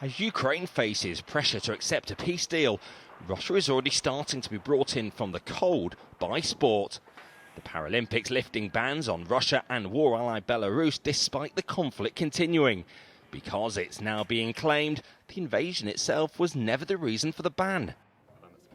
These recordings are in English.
As Ukraine faces pressure to accept a peace deal, Russia is already starting to be brought in from the cold by sport. The Paralympics lifting bans on Russia and war ally Belarus despite the conflict continuing, because it's now being claimed the invasion itself was never the reason for the ban.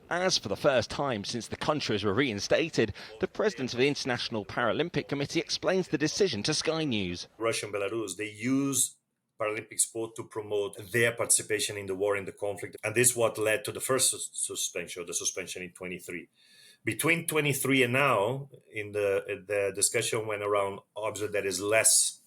As for the first time since the countries were reinstated, the president of the International Paralympic Committee explains the decision to Sky News. Russia and Belarus, they use Paralympic sport to promote their participation in the war, in the conflict. And this is what led to the first suspension, the suspension in 23. Between 23 and now, in the discussion went around, obviously there is less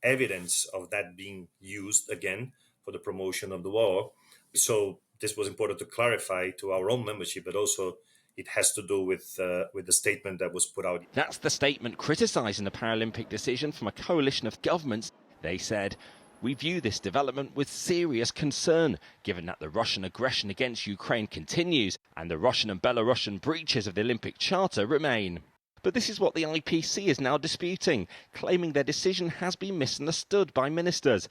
evidence of that being used again for the promotion of the war. So this was important to clarify to our own membership, but also it has to do with the statement that was put out. That's the statement criticising the Paralympic decision from a coalition of governments. They said, "We view this development with serious concern, given that the Russian aggression against Ukraine continues and the Russian and Belarusian breaches of the Olympic Charter remain." But this is what the IPC is now disputing, claiming their decision has been misunderstood by ministers.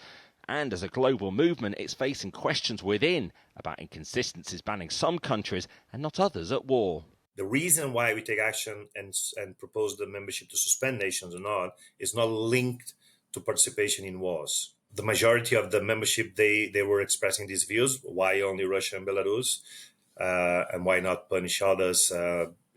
And as a global movement, it's facing questions within about inconsistencies banning some countries and not others at war. The reason why we take action and propose the membership to suspend nations or not is not linked to participation in wars. The majority of the membership, they were expressing these views. Why only Russia and Belarus? And why not punish others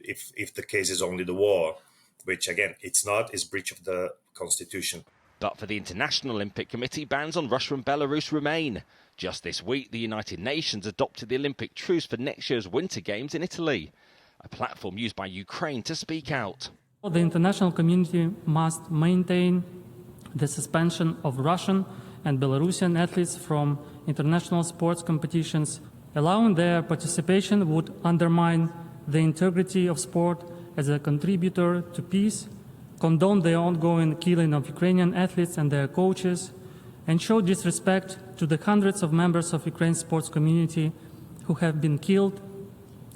if the case is only the war? Which, again, it's not. It's breach of the constitution. But for the International Olympic Committee, bans on Russia and Belarus remain. Just this week, the United Nations adopted the Olympic truce for next year's Winter Games in Italy, a platform used by Ukraine to speak out. The international community must maintain the suspension of Russian and Belarusian athletes from international sports competitions. Allowing their participation would undermine the integrity of sport as a contributor to peace, condone the ongoing killing of Ukrainian athletes and their coaches, and show disrespect to the hundreds of members of Ukraine's sports community who have been killed,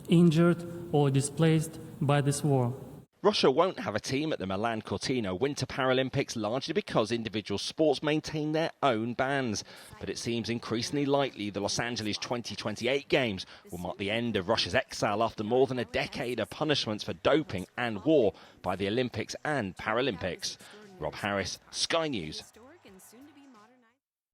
injured, or displaced by this war. Russia won't have a team at the Milan Cortina Winter Paralympics, largely because individual sports maintain their own bans. But it seems increasingly likely the Los Angeles 2028 Games will mark the end of Russia's exile after more than a decade of punishments for doping and war by the Olympics and Paralympics. Rob Harris, Sky News.